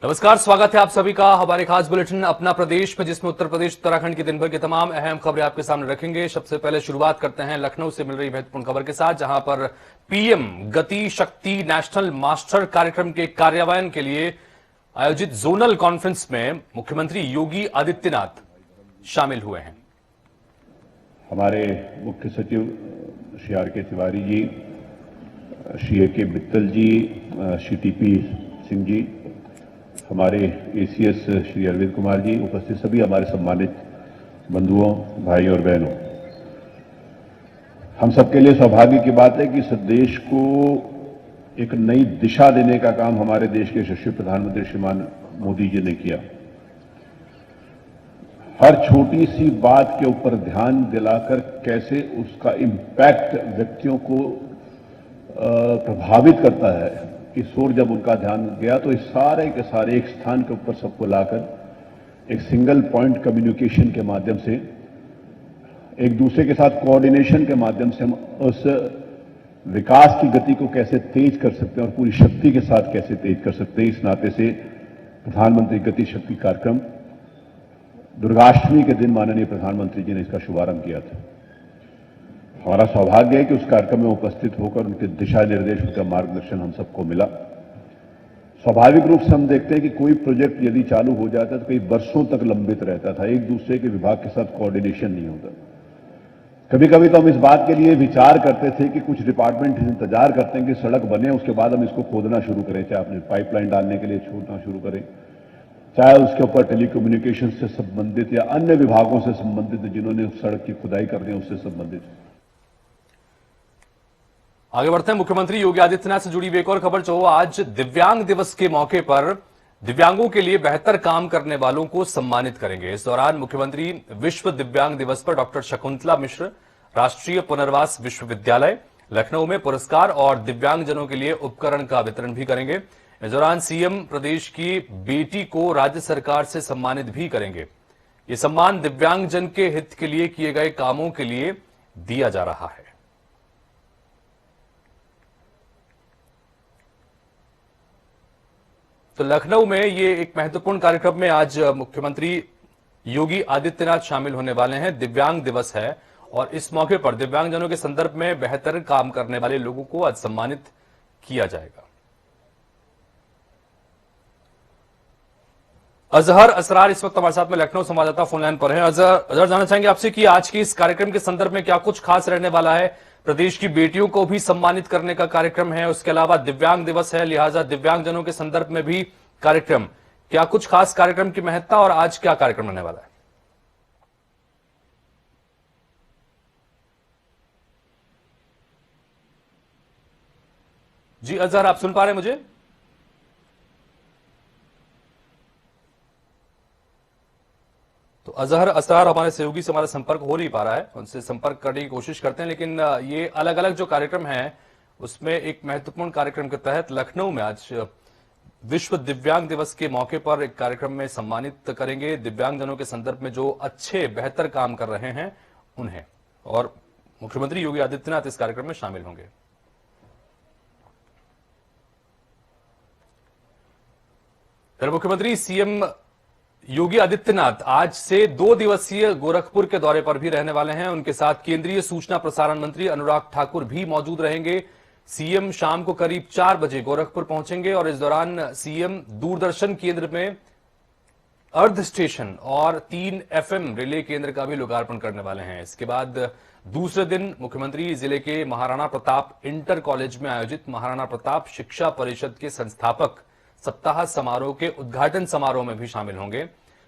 नमस्कार, स्वागत है आप सभी का हमारे खास बुलेटिन अपना प्रदेश में, जिसमें उत्तर प्रदेश उत्तराखंड की दिन भर की तमाम अहम खबरें आपके सामने रखेंगे। सबसे पहले शुरुआत करते हैं लखनऊ से मिल रही महत्वपूर्ण खबर के साथ, जहां पर पीएम गति शक्ति नेशनल मास्टर कार्यक्रम के कार्यान्वयन के लिए आयोजित जोनल कॉन्फ्रेंस में मुख्यमंत्री योगी आदित्यनाथ शामिल हुए हैं। हमारे मुख्य सचिव श्री आर के तिवारी जी, श्री ए के मित्तल जी, श्री टीपी सिंह जी, हमारे एसीएस श्री अरविंद कुमार जी, उपस्थित सभी हमारे सम्मानित बंधुओं, भाई और बहनों, हम सबके लिए सौभाग्य की बात है कि इस देश को एक नई दिशा देने का काम हमारे देश के यशस्वी प्रधानमंत्री श्रीमान मोदी जी ने किया। हर छोटी सी बात के ऊपर ध्यान दिलाकर कैसे उसका इम्पैक्ट व्यक्तियों को प्रभावित करता है, इस ओर जब उनका ध्यान गया तो इस सारे के सारे एक स्थान के ऊपर सबको लाकर एक सिंगल पॉइंट कम्युनिकेशन के माध्यम से, एक दूसरे के साथ कोऑर्डिनेशन के माध्यम से हम उस विकास की गति को कैसे तेज कर सकते हैं और पूरी शक्ति के साथ कैसे तेज कर सकते हैं। इस नाते से प्रधानमंत्री गति शक्ति कार्यक्रम दुर्गाष्टमी के दिन माननीय प्रधानमंत्री जी ने इसका शुभारंभ किया था। हमारा सौभाग्य है कि उस कार्यक्रम में उपस्थित होकर उनके दिशा निर्देश, उनका मार्गदर्शन हम सबको मिला। स्वाभाविक रूप से हम देखते हैं कि कोई प्रोजेक्ट यदि चालू हो जाता है तो कई वर्षों तक लंबित रहता था, एक दूसरे के विभाग के साथ कोऑर्डिनेशन नहीं होता। कभी कभी तो हम इस बात के लिए विचार करते थे कि कुछ डिपार्टमेंट इंतजार करते हैं कि सड़क बने, उसके बाद हम इसको खोदना शुरू करें, चाहे आपने पाइपलाइन डालने के लिए छोड़ना शुरू करें, चाहे उसके ऊपर टेलीकम्युनिकेशन से संबंधित या अन्य विभागों से संबंधित जिन्होंने उस सड़क की खुदाई करनी है उससे संबंधित। आगे बढ़ते हैं मुख्यमंत्री योगी आदित्यनाथ से जुड़ी हुई एक और खबर, जो आज दिव्यांग दिवस के मौके पर दिव्यांगों के लिए बेहतर काम करने वालों को सम्मानित करेंगे। इस दौरान मुख्यमंत्री विश्व दिव्यांग दिवस पर डॉक्टर शकुंतला मिश्र राष्ट्रीय पुनर्वास विश्वविद्यालय लखनऊ में पुरस्कार और दिव्यांगजनों के लिए उपकरण का वितरण भी करेंगे। इस दौरान सीएम प्रदेश की बेटी को राज्य सरकार से सम्मानित भी करेंगे। ये सम्मान दिव्यांगजन के हित के लिए किए गए कामों के लिए दिया जा रहा है। तो लखनऊ में ये एक महत्वपूर्ण कार्यक्रम में आज मुख्यमंत्री योगी आदित्यनाथ शामिल होने वाले हैं। दिव्यांग दिवस है और इस मौके पर दिव्यांगजनों के संदर्भ में बेहतर काम करने वाले लोगों को आज सम्मानित किया जाएगा। अजहर असरार इस वक्त हमारे साथ में लखनऊ संवाददाता फोनलाइन पर हैं। अजहर, जानना चाहेंगे आपसे कि आज के इस कार्यक्रम के संदर्भ में क्या कुछ खास रहने वाला है? प्रदेश की बेटियों को भी सम्मानित करने का कार्यक्रम है, उसके अलावा दिव्यांग दिवस है, लिहाजा दिव्यांगजनों के संदर्भ में भी कार्यक्रम। क्या कुछ खास कार्यक्रम की महत्ता और आज क्या कार्यक्रम रहने वाला है? जी अजहर, आप सुन पा रहे हैं मुझे? तो अजहर असरार हमारे सहयोगी से हमारा संपर्क हो नहीं पा रहा है, उनसे संपर्क करने की कोशिश करते हैं। लेकिन ये अलग अलग जो कार्यक्रम है उसमें एक महत्वपूर्ण कार्यक्रम के तहत लखनऊ में आज विश्व दिव्यांग दिवस के मौके पर एक कार्यक्रम में सम्मानित करेंगे दिव्यांगजनों के संदर्भ में जो अच्छे बेहतर काम कर रहे हैं उन्हें, और मुख्यमंत्री योगी आदित्यनाथ इस कार्यक्रम में शामिल होंगे। फिर मुख्यमंत्री सीएम योगी आदित्यनाथ आज से 2 दिवसीय गोरखपुर के दौरे पर भी रहने वाले हैं। उनके साथ केंद्रीय सूचना प्रसारण मंत्री अनुराग ठाकुर भी मौजूद रहेंगे। सीएम शाम को करीब 4 बजे गोरखपुर पहुंचेंगे और इस दौरान सीएम दूरदर्शन केंद्र में अर्ध स्टेशन और 3 FM रिले केंद्र का भी लोकार्पण करने वाले हैं। इसके बाद दूसरे दिन मुख्यमंत्री जिले के महाराणा प्रताप इंटर कॉलेज में आयोजित महाराणा प्रताप शिक्षा परिषद के संस्थापक सप्ताह समारोह के उद्घाटन समारोह में भी शामिल होंगे।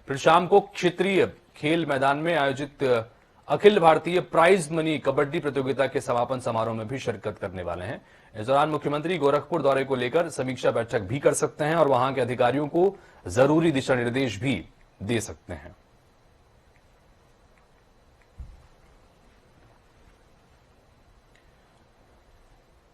फिर शाम को क्षेत्रीय खेल मैदान में आयोजित अखिल भारतीय प्राइज मनी कबड्डी प्रतियोगिता के समापन समारोह में भी शिरकत करने वाले हैं। इस दौरान मुख्यमंत्री गोरखपुर दौरे को लेकर समीक्षा बैठक भी कर सकते हैं और वहां के अधिकारियों को जरूरी दिशा निर्देश भी दे सकते हैं।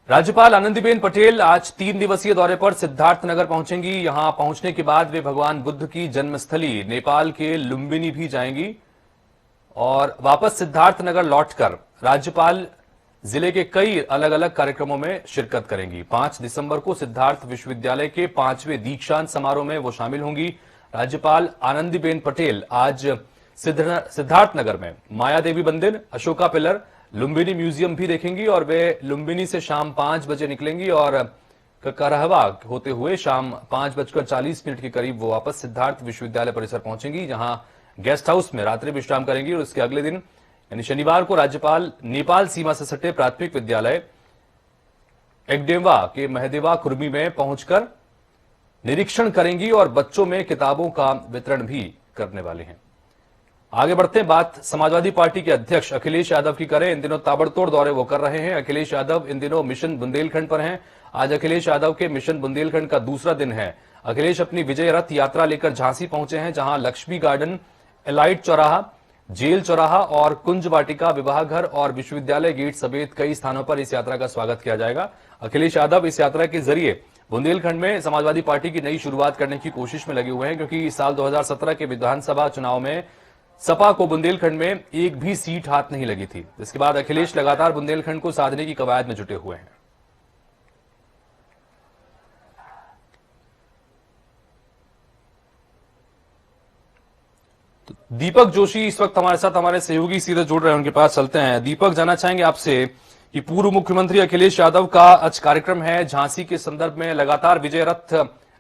राज्यपाल आनंदीबेन पटेल आज 3 दिवसीय दौरे पर सिद्धार्थनगर पहुंचेंगी। यहां पहुंचने के बाद वे भगवान बुद्ध की जन्मस्थली नेपाल के लुम्बिनी भी जाएंगी और वापस सिद्धार्थनगर लौटकर राज्यपाल जिले के कई अलग अलग कार्यक्रमों में शिरकत करेंगी। 5 दिसंबर को सिद्धार्थ विश्वविद्यालय के 5वें दीक्षांत समारोह में वो शामिल होंगी। राज्यपाल आनंदीबेन पटेल आज सिद्धार्थनगर में माया देवी मंदिर, अशोका पिलर, लुम्बिनी म्यूजियम भी देखेंगी और वे लुम्बिनी से शाम 5 बजे निकलेंगी और करहवा होते हुए शाम 5:40 के करीब वो वापस सिद्धार्थ विश्वविद्यालय परिसर पहुंचेंगी, जहां गेस्ट हाउस में रात्रि विश्राम करेंगी और उसके अगले दिन यानी शनिवार को राज्यपाल नेपाल सीमा से सटे प्राथमिक विद्यालय एगडेवा के महदेवा कुर्मी में पहुंचकर निरीक्षण करेंगी और बच्चों में किताबों का वितरण भी करने वाले हैं। आगे बढ़ते हैं, बात समाजवादी पार्टी के अध्यक्ष अखिलेश यादव की करें। इन दिनों ताबड़तोड़ दौरे वो कर रहे हैं। अखिलेश यादव इन दिनों मिशन बुंदेलखंड पर हैं। आज अखिलेश यादव के मिशन बुंदेलखंड का दूसरा दिन है। अखिलेश अपनी विजय रथ यात्रा लेकर झांसी पहुंचे हैं, जहां लक्ष्मी गार्डन, एलाइट चौराहा, जेल चौराहा और कुंज वाटिका, विवाह घर और विश्वविद्यालय गेट समेत कई स्थानों पर इस यात्रा का स्वागत किया जाएगा। अखिलेश यादव इस यात्रा के जरिए बुंदेलखंड में समाजवादी पार्टी की नई शुरुआत करने की कोशिश में लगे हुए हैं, क्योंकि साल 2017 के विधानसभा चुनाव में सपा को बुंदेलखंड में एक भी सीट हाथ नहीं लगी थी। इसके बाद अखिलेश लगातार बुंदेलखंड को साधने की कवायद में जुटे हुए हैं। तो दीपक जोशी इस वक्त हमारे साथ, हमारे सहयोगी सीधे जुड़ रहे हैं, उनके पास चलते हैं। दीपक, जानना चाहेंगे आपसे कि पूर्व मुख्यमंत्री अखिलेश यादव का आज कार्यक्रम है झांसी के संदर्भ में, लगातार विजय रथ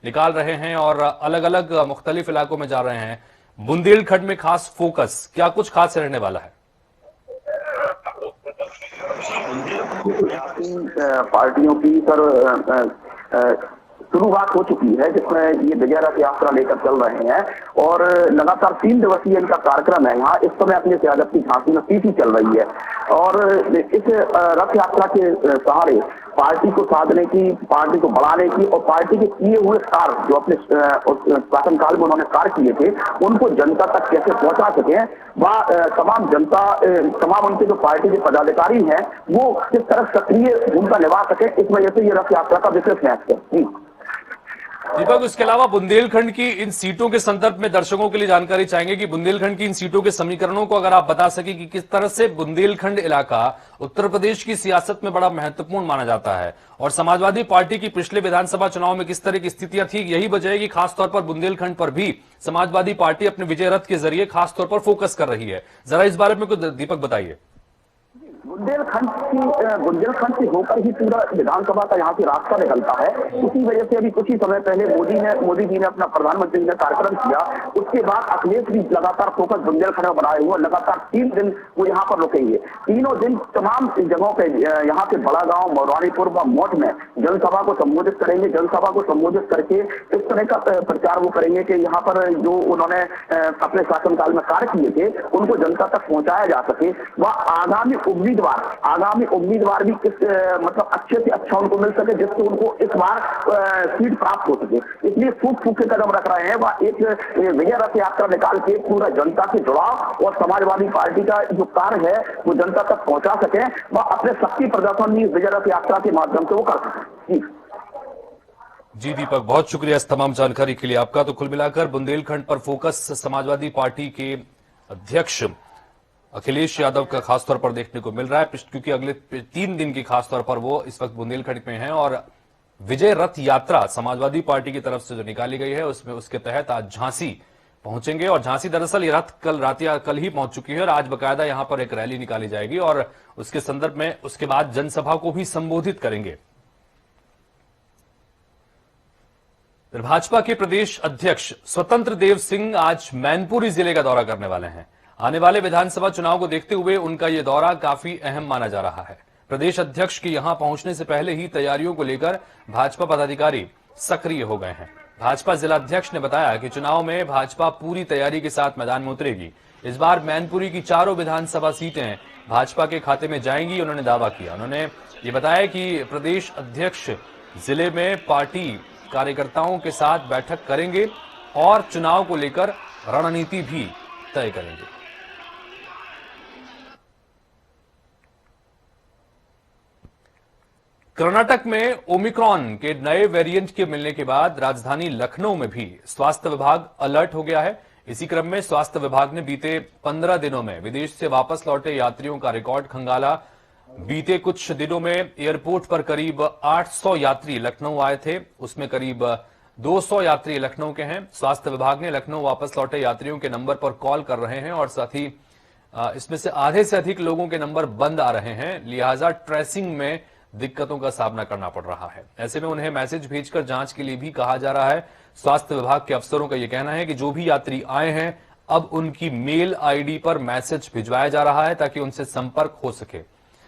निकाल रहे हैं और अलग अलग मुख्तलिफ इलाकों में जा रहे हैं। बुंदेलखंड में खास फोकस क्या कुछ खास रहने वाला है? पार्टियों की शुरुआत हो चुकी है, जिसमें ये विजय रथ यात्रा लेकर चल रहे हैं और लगातार 3 दिवसीय इनका कार्यक्रम है। यहाँ इस समय अपने सियासत की झांसी में पीठी चल रही है और इस रथ यात्रा के सहारे पार्टी को साधने की, पार्टी को बढ़ाने की और पार्टी के किए हुए कार्य जो अपने शासनकाल में उन्होंने कार्य किए थे उनको जनता तक कैसे पहुंचा सके, वह तमाम जनता, तमाम उनके जो पार्टी के पदाधिकारी हैं वो किस तरह सक्रिय भूमिका निभा सके, इस वजह से ये रथ यात्रा का विशेष महत्व है। दीपक, उसके अलावा बुंदेलखंड की इन सीटों के संदर्भ में दर्शकों के लिए जानकारी चाहेंगे कि बुंदेलखंड की इन सीटों के समीकरणों को अगर आप बता सके कि किस तरह से बुंदेलखंड इलाका उत्तर प्रदेश की सियासत में बड़ा महत्वपूर्ण माना जाता है और समाजवादी पार्टी की पिछले विधानसभा चुनाव में किस तरह की स्थितियां थी। यही वजह है कि खासतौर पर बुंदेलखंड पर भी समाजवादी पार्टी अपने विजय रथ के जरिए खासतौर पर फोकस कर रही है। जरा इस बारे में कुछ दीपक बताइए। बुंदेलखंड से होकर ही पूरा विधानसभा का यहाँ से रास्ता निकलता है। उसी वजह से अभी कुछ ही समय पहले मोदी जी ने अपना, प्रधानमंत्री ने कार्यक्रम किया, उसके बाद अखिलेश भी लगातार फोकस बुंदेलखंड में बनाए हुए लगातार 3 दिन वो यहाँ पर रुकेंगे। तीनों दिन तमाम जगहों पे यहाँ पे बड़ा गांव, मौरानीपुर व मोट में जनसभा को संबोधित करेंगे। जनसभा को संबोधित करके इस तरह का प्रचार वो करेंगे कि यहाँ पर जो उन्होंने अपने शासनकाल में कार्य किए थे उनको जनता तक पहुंचाया जा सके। वह आगामी उम्मीदवार भी किस मतलब अच्छे से अच्छा उनको मिल सके, जिससे उनको इस बार सीट प्राप्त हो सके। इसलिए फूक के कदम रख रहे हैं। वह एक विजय रथ यात्रा निकाल के पूरा जनता से जुड़ाव और समाजवादी पार्टी का जो कार्य है वो जनता तक पहुंचा सके, वह अपने शक्ति प्रदर्शन भी विजय रथ यात्रा के माध्यम से वो कर सके। जी दीपक, बहुत शुक्रिया इस तमाम जानकारी के लिए आपका। तो कुल मिलाकर बुंदेलखंड पर फोकस समाजवादी पार्टी के अध्यक्ष अखिलेश यादव का खासतौर पर देखने को मिल रहा है, क्योंकि अगले 3 दिन की खासतौर पर वो इस वक्त बुंदेलखंड में हैं और विजय रथ यात्रा समाजवादी पार्टी की तरफ से जो निकाली गई है उसमें उसके तहत आज झांसी पहुंचेंगे और झांसी दरअसल ये रथ कल ही पहुंच चुकी है और आज बकायदा यहां पर एक रैली निकाली जाएगी और उसके संदर्भ में उसके बाद जनसभा को भी संबोधित करेंगे। भाजपा के प्रदेश अध्यक्ष स्वतंत्र देव सिंह आज मैनपुरी जिले का दौरा करने वाले हैं। आने वाले विधानसभा चुनाव को देखते हुए उनका यह दौरा काफी अहम माना जा रहा है। प्रदेश अध्यक्ष के यहां पहुंचने से पहले ही तैयारियों को लेकर भाजपा पदाधिकारी सक्रिय हो गए हैं। भाजपा जिला अध्यक्ष ने बताया कि चुनाव में भाजपा पूरी तैयारी के साथ मैदान में उतरेगी। इस बार मैनपुरी की 4 विधानसभा सीटें भाजपा के खाते में जाएंगी, उन्होंने दावा किया। उन्होंने ये बताया कि प्रदेश अध्यक्ष जिले में पार्टी कार्यकर्ताओं के साथ बैठक करेंगे और चुनाव को लेकर रणनीति भी तय करेंगे। कर्नाटक में ओमिक्रॉन के नए वेरिएंट के मिलने के बाद राजधानी लखनऊ में भी स्वास्थ्य विभाग अलर्ट हो गया है। इसी क्रम में स्वास्थ्य विभाग ने बीते 15 दिनों में विदेश से वापस लौटे यात्रियों का रिकॉर्ड खंगाला। बीते कुछ दिनों में एयरपोर्ट पर करीब 800 यात्री लखनऊ आए थे, उसमें करीब 200 यात्री लखनऊ के हैं। स्वास्थ्य विभाग ने लखनऊ वापस लौटे यात्रियों के नंबर पर कॉल कर रहे हैं और साथ ही इसमें से आधे से अधिक लोगों के नंबर बंद आ रहे हैं, लिहाजा ट्रेसिंग में दिक्कतों का सामना करना पड़ रहा है। ऐसे में उन्हें मैसेज भेजकर जांच के लिए भी कहा जा रहा है। स्वास्थ्य विभाग के अफसरों का यह कहना है कि जो भी यात्री आए हैं अब उनकी मेल आईडी पर मैसेज भिजवाया जा रहा है ताकि उनसे संपर्क हो सके।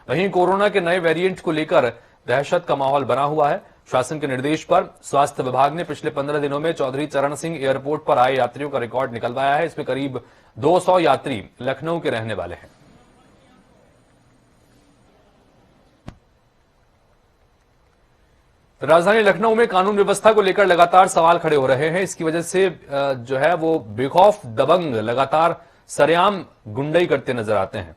वहीं कोरोना के नए वेरिएंट को लेकर दहशत का माहौल बना हुआ है। शासन के निर्देश पर स्वास्थ्य विभाग ने पिछले 15 दिनों में चौधरी चरण सिंह एयरपोर्ट पर आए यात्रियों का रिकॉर्ड निकलवाया है। इसमें करीब 200 यात्री लखनऊ के रहने वाले हैं। राजधानी लखनऊ में कानून व्यवस्था को लेकर लगातार सवाल खड़े हो रहे हैं। इसकी वजह से जो है वो बेखौफ दबंग लगातार सरेआम गुंडई करते नजर आते हैं।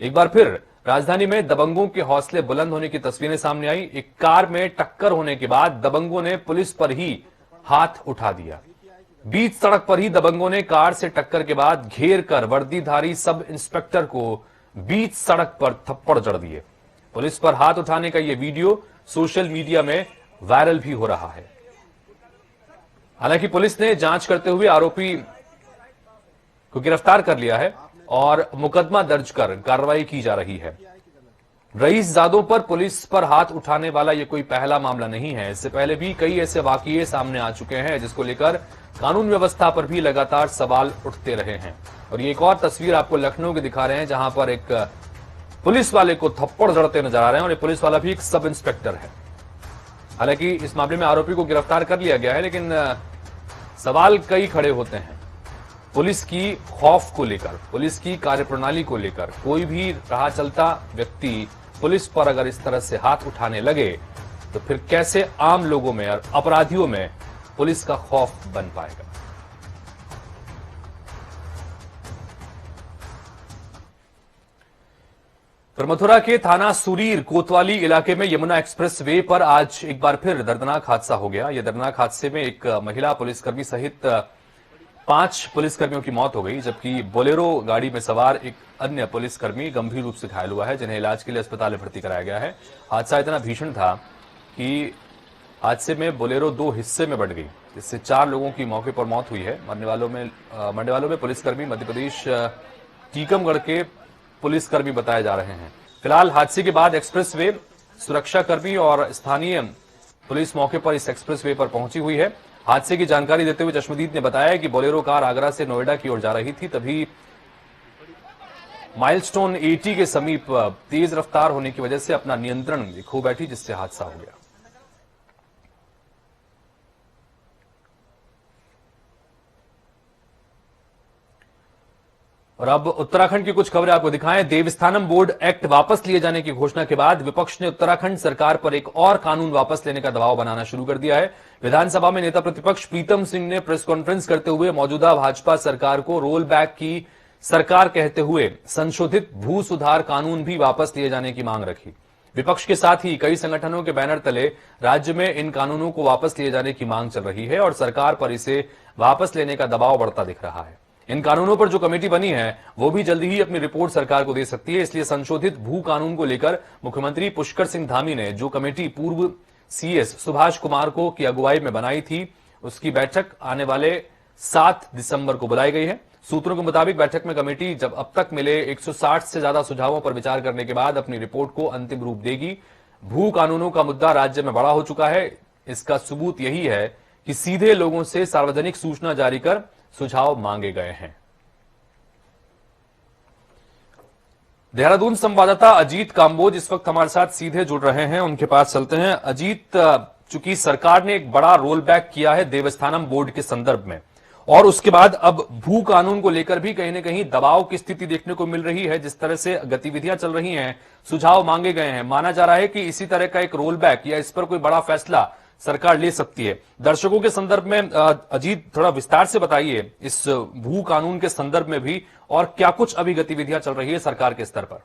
एक बार फिर राजधानी में दबंगों के हौसले बुलंद होने की तस्वीरें सामने आई। एक कार में टक्कर होने के बाद दबंगों ने पुलिस पर ही हाथ उठा दिया। बीच सड़क पर ही दबंगों ने कार से टक्कर के बाद घेर कर वर्दीधारी सब इंस्पेक्टर को बीच सड़क पर थप्पड़ जड़ दिए। पुलिस पर हाथ उठाने का यह वीडियो सोशल मीडिया में वायरल भी हो रहा है। हालांकि पुलिस ने जांच करते हुए आरोपी को गिरफ्तार कर लिया है और मुकदमा दर्ज कर कार्रवाई की जा रही है। रईसजादों पर पुलिस पर हाथ उठाने वाला यह कोई पहला मामला नहीं है। इससे पहले भी कई ऐसे वाकये सामने आ चुके हैं जिसको लेकर कानून व्यवस्था पर भी लगातार सवाल उठते रहे हैं। और ये एक और तस्वीर आपको लखनऊ की दिखा रहे हैं जहां पर एक पुलिस वाले को थप्पड़ जड़ते नजर आ रहे हैं और ये पुलिस वाला भी एक सब इंस्पेक्टर है। हालांकि इस मामले में आरोपी को गिरफ्तार कर लिया गया है, लेकिन सवाल कई खड़े होते हैं पुलिस की खौफ को लेकर, पुलिस की कार्यप्रणाली को लेकर। कोई भी राह चलता व्यक्ति पुलिस पर अगर इस तरह से हाथ उठाने लगे तो फिर कैसे आम लोगों में और अपराधियों में पुलिस का खौफ बन पाएगा। फिर मथुरा के थाना सुरीर कोतवाली इलाके में यमुना एक्सप्रेस वे पर आज एक बार फिर दर्दनाक हादसा हो गया। यह दर्दनाक हादसे में एक महिला पुलिसकर्मी सहित 5 पुलिसकर्मियों की मौत हो गई, जबकि बोलेरो गाड़ी में सवार एक अन्य पुलिसकर्मी गंभीर रूप से घायल हुआ है, जिन्हें इलाज के लिए अस्पताल में भर्ती कराया गया है। हादसा इतना भीषण था कि हादसे में बोलेरो 2 हिस्से में बंट गई, जिससे 4 लोगों की मौके पर मौत हुई है। मरने वालों में पुलिसकर्मी मध्य प्रदेश टीकमगढ़ के पुलिसकर्मी बताए जा रहे हैं। फिलहाल हादसे के बाद एक्सप्रेस वे सुरक्षाकर्मी और स्थानीय पुलिस मौके पर इस एक्सप्रेस वे पर पहुंची हुई है। हादसे की जानकारी देते हुए चश्मदीद ने बताया कि बोलेरो कार आगरा से नोएडा की ओर जा रही थी, तभी माइलस्टोन 80 के समीप तेज रफ्तार होने की वजह से अपना नियंत्रण खो बैठी, जिससे हादसा हो गया। और अब उत्तराखंड की कुछ खबरें आपको दिखाएं। देवस्थानम बोर्ड एक्ट वापस लिए जाने की घोषणा के बाद विपक्ष ने उत्तराखंड सरकार पर एक और कानून वापस लेने का दबाव बनाना शुरू कर दिया है। विधानसभा में नेता प्रतिपक्ष प्रीतम सिंह ने प्रेस कॉन्फ्रेंस करते हुए मौजूदा भाजपा सरकार को रोल बैक की सरकार कहते हुए संशोधित भू सुधार कानून भी वापस लिए जाने की मांग रखी। विपक्ष के साथ ही कई संगठनों के बैनर तले राज्य में इन कानूनों को वापस लिए जाने की मांग चल रही है और सरकार पर इसे वापस लेने का दबाव बढ़ता दिख रहा है। इन कानूनों पर जो कमेटी बनी है वो भी जल्दी ही अपनी रिपोर्ट सरकार को दे सकती है, इसलिए संशोधित भू कानून को लेकर मुख्यमंत्री पुष्कर सिंह धामी ने जो कमेटी पूर्व सीएस सुभाष कुमार को की अगुवाई में बनाई थी, उसकी बैठक आने वाले 7 दिसंबर को बुलाई गई है। सूत्रों के मुताबिक बैठक में कमेटी जब अब तक मिले 160 से ज्यादा सुझावों पर विचार करने के बाद अपनी रिपोर्ट को अंतिम रूप देगी। भू कानूनों का मुद्दा राज्य में बड़ा हो चुका है। इसका सबूत यही है कि सीधे लोगों से सार्वजनिक सूचना जारी कर सुझाव मांगे गए हैं। देहरादून संवाददाता अजीत काम्बोज इस वक्त हमारे साथ सीधे जुड़ रहे हैं, उनके पास चलते हैं। अजीत, चूंकि सरकार ने एक बड़ा रोल बैक किया है देवस्थानम बोर्ड के संदर्भ में और उसके बाद अब भू कानून को लेकर भी कहीं न कहीं दबाव की स्थिति देखने को मिल रही है। जिस तरह से गतिविधियां चल रही हैं, सुझाव मांगे गए हैं, माना जा रहा है कि इसी तरह का एक रोल बैक या इस पर कोई बड़ा फैसला सरकार ले सकती है। दर्शकों के संदर्भ में अजीत थोड़ा विस्तार से बताइए इस भू कानून के संदर्भ में भी और क्या कुछ अभी गतिविधियां चल रही है सरकार के स्तर पर।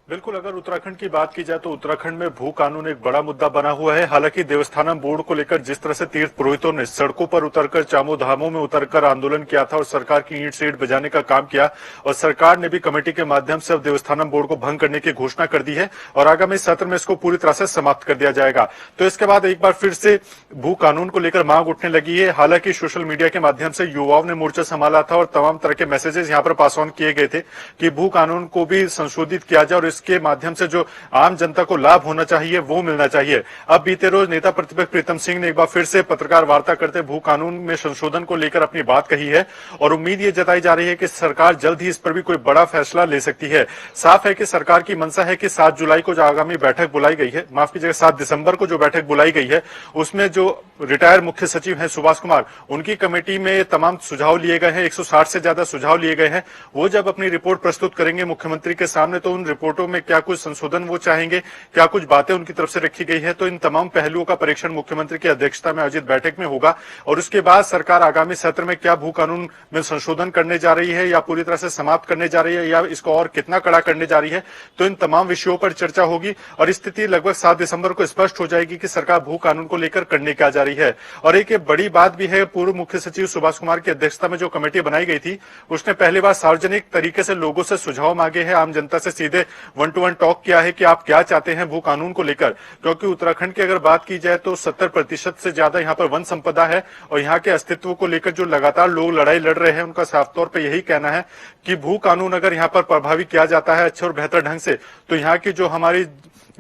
बिल्कुल, अगर उत्तराखंड की बात की जाए तो उत्तराखंड में भू कानून एक बड़ा मुद्दा बना हुआ है। हालांकि देवस्थानम बोर्ड को लेकर जिस तरह से तीर्थ पुरोहितों ने सड़कों पर उतरकर, चामो धामों में उतरकर आंदोलन किया था और सरकार की ईंट से ईंट बजाने का काम किया, और सरकार ने भी कमेटी के माध्यम से अब देवस्थानम बोर्ड को भंग करने की घोषणा कर दी है और आगामी सत्र में इसको पूरी तरह से समाप्त कर दिया जाएगा। तो इसके बाद एक बार फिर से भू कानून को लेकर मांग उठने लगी है। हालांकि सोशल मीडिया के माध्यम से युवाओं ने मोर्चा संभाला था और तमाम तरह के मैसेजेस यहाँ पर पास ऑन किए गए थे कि भू कानून को भी संशोधित किया जाए और इसके माध्यम से जो आम जनता को लाभ होना चाहिए वो मिलना चाहिए। अब बीते रोज नेता प्रतिपक्ष प्रीतम सिंह ने एक बार फिर से पत्रकार वार्ता करते भू कानून में संशोधन को लेकर अपनी बात कही है और उम्मीद ये जताई जा रही है कि सरकार जल्द ही इस पर भी कोई बड़ा फैसला ले सकती है। साफ है कि सरकार की मंशा है कि 7 जुलाई को जो आगामी बैठक बुलाई गई है, माफ कीजिएगा 7 दिसंबर को जो बैठक बुलाई गई है, उसमें जो रिटायर मुख्य सचिव हैं सुभाष कुमार, उनकी कमेटी में तमाम सुझाव लिए गए हैं, 160 से ज्यादा सुझाव लिए गए हैं। वो जब अपनी रिपोर्ट प्रस्तुत करेंगे मुख्यमंत्री के सामने तो उन रिपोर्टों में क्या कुछ संशोधन वो चाहेंगे, क्या कुछ बातें उनकी तरफ से रखी गई है, तो इन तमाम पहलुओं का परीक्षण मुख्यमंत्री की अध्यक्षता में आयोजित बैठक में होगा। और उसके बाद सरकार आगामी सत्र में क्या भू कानून में संशोधन करने जा रही है या पूरी तरह से समाप्त करने जा रही है या इसको और कितना कड़ा करने जा रही है, तो इन तमाम विषयों पर चर्चा होगी और स्थिति लगभग 7 दिसंबर को स्पष्ट हो जाएगी कि सरकार भू कानून को लेकर करने क्या जा रही है। और एक बड़ी बात भी है, पूर्व मुख्य सचिव सुभाष कुमार की अध्यक्षता में जो कमेटी बनाई गई थी उसने पहली बार सार्वजनिक तरीके से लोगों से सुझाव मांगे हैं, आम जनता से सीधे 1-to-1 टॉक किया है कि आप क्या चाहते हैं भू कानून को लेकर। क्योंकि उत्तराखंड की अगर बात की जाए तो 70% से ज्यादा यहाँ पर वन संपदा है और यहाँ के अस्तित्व को लेकर जो लगातार लोग लड़ाई लड़ रहे हैं उनका साफ तौर पर यही कहना है कि भू कानून अगर यहाँ पर प्रभावी किया जाता है अच्छे और बेहतर ढंग से तो यहाँ की जो हमारी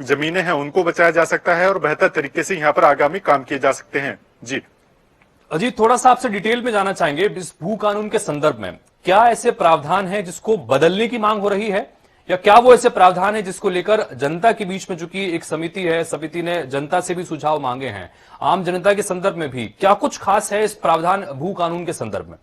जमीनें हैं उनको बचाया जा सकता है और बेहतर तरीके से यहाँ पर आगामी काम किए जा सकते हैं। जी अजीत, थोड़ा सा आपसे डिटेल में जानना चाहेंगे इस भू कानून के संदर्भ में क्या ऐसे प्रावधान हैं जिसको बदलने की मांग हो रही है या क्या वो ऐसे प्रावधान है जिसको लेकर जनता के बीच में, चूंकि एक समिति है, समिति ने जनता से भी सुझाव मांगे हैं, आम जनता के संदर्भ में भी क्या कुछ खास है इस प्रावधान भू कानून के संदर्भ में?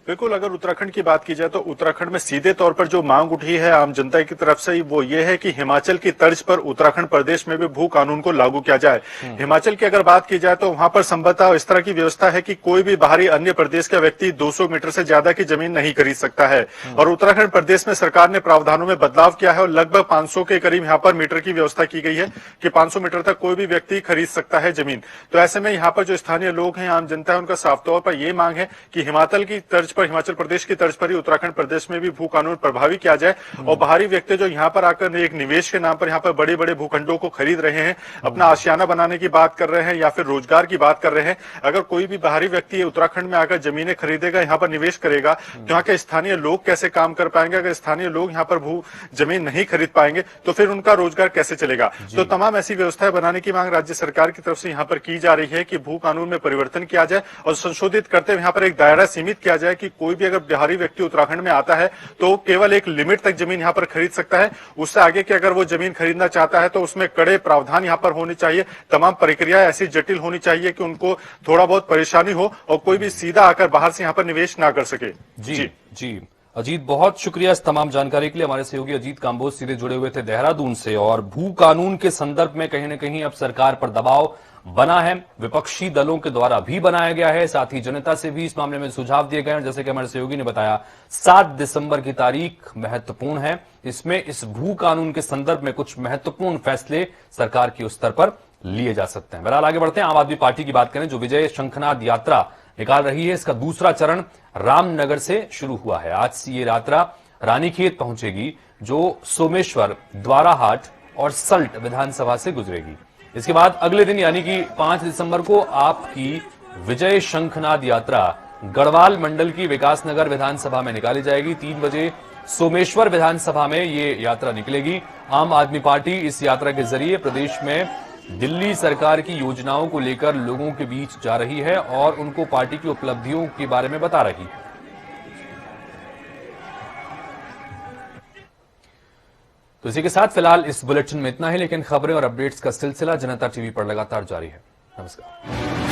बिल्कुल, अगर उत्तराखंड की बात की जाए तो उत्तराखंड में सीधे तौर पर जो मांग उठी है आम जनता की तरफ से वो ये है कि हिमाचल की तर्ज पर उत्तराखंड प्रदेश में भी भू कानून को लागू किया जाए। हिमाचल की अगर बात की जाए तो वहां पर संभवतः इस तरह की व्यवस्था है कि कोई भी बाहरी अन्य प्रदेश का व्यक्ति 200 मीटर से ज्यादा की जमीन नहीं खरीद सकता है और उत्तराखंड प्रदेश में सरकार ने प्रावधानों में बदलाव किया है और लगभग 500 के करीब यहाँ पर मीटर की व्यवस्था की गई है कि 500 मीटर तक कोई भी व्यक्ति खरीद सकता है जमीन। तो ऐसे में यहाँ पर जो स्थानीय लोग हैं, आम जनता है, उनका साफ तौर पर यह मांग है कि हिमाचल की तर्ज पर, हिमाचल प्रदेश की तर्ज पर ही उत्तराखंड प्रदेश में भी भू कानून प्रभावी किया जाए और बाहरी व्यक्ति जो यहाँ पर आकर एक निवेश के नाम पर यहाँ पर बड़े बड़े भूखंडों को खरीद रहे हैं, अपना आशियाना बनाने की बात कर रहे हैं या फिर रोजगार की बात कर रहे हैं, अगर कोई भी बाहरी व्यक्ति उत्तराखंड में आकर जमीनें खरीदेगा, यहाँ पर निवेश करेगा तो यहाँ के स्थानीय लोग कैसे काम कर पाएंगे? अगर स्थानीय लोग यहाँ पर भू जमीन नहीं खरीद पाएंगे तो फिर उनका रोजगार कैसे चलेगा? तो तमाम ऐसी व्यवस्थाएं बनाने की मांग राज्य सरकार की तरफ से यहाँ पर की जा रही है कि भू कानून में परिवर्तन किया जाए और संशोधित करते हुए यहाँ पर एक दायरा सीमित किया जाए कि कोई भी अगर बाहरी व्यक्ति उत्तराखंड में आता है तो केवल एक लिमिट तक जमीन यहाँ पर खरीद सकता है, उससे आगे की अगर वो जमीन खरीदना चाहता है तो उसमें कड़े प्रावधान यहाँ पर होने चाहिए, तमाम प्रक्रिया ऐसी जटिल होनी चाहिए कि उनको थोड़ा बहुत परेशानी हो और कोई भी सीधा आकर बाहर से यहाँ पर निवेश ना कर सके। जी अजीत, बहुत शुक्रिया इस तमाम जानकारी के लिए। हमारे सहयोगी अजीत कांबोज सीधे जुड़े हुए थे देहरादून से। और भू कानून के संदर्भ में कहीं न कहीं अब सरकार पर दबाव बना है, विपक्षी दलों के द्वारा भी बनाया गया है, साथ ही जनता से भी इस मामले में सुझाव दिए गए हैं। जैसे कि हमारे सहयोगी ने बताया 7 दिसंबर की तारीख महत्वपूर्ण है, इसमें इस भू कानून के संदर्भ में कुछ महत्वपूर्ण फैसले सरकार की उस स्तर पर लिए जा सकते हैं। बहरहाल आगे बढ़ते हैं, आम आदमी पार्टी की बात करें जो विजय शंखनाद यात्रा निकाल रही है, इसका दूसरा चरण रामनगर से शुरू हुआ है। आज से ये यात्रा रानीखेत पहुंचेगी जो सोमेश्वर, द्वाराहाट और सल्ट विधानसभा से गुजरेगी। इसके बाद अगले दिन यानी कि 5 दिसंबर को आपकी विजय शंखनाद यात्रा गढ़वाल मंडल की विकासनगर विधानसभा में निकाली जाएगी। 3 बजे सोमेश्वर विधानसभा में ये यात्रा निकलेगी। आम आदमी पार्टी इस यात्रा के जरिए प्रदेश में दिल्ली सरकार की योजनाओं को लेकर लोगों के बीच जा रही है और उनको पार्टी की उपलब्धियों के बारे में बता रही है। तो इसी के साथ फिलहाल इस बुलेटिन में इतना ही, लेकिन खबरें और अपडेट्स का सिलसिला जनता टीवी पर लगातार जारी है। नमस्कार।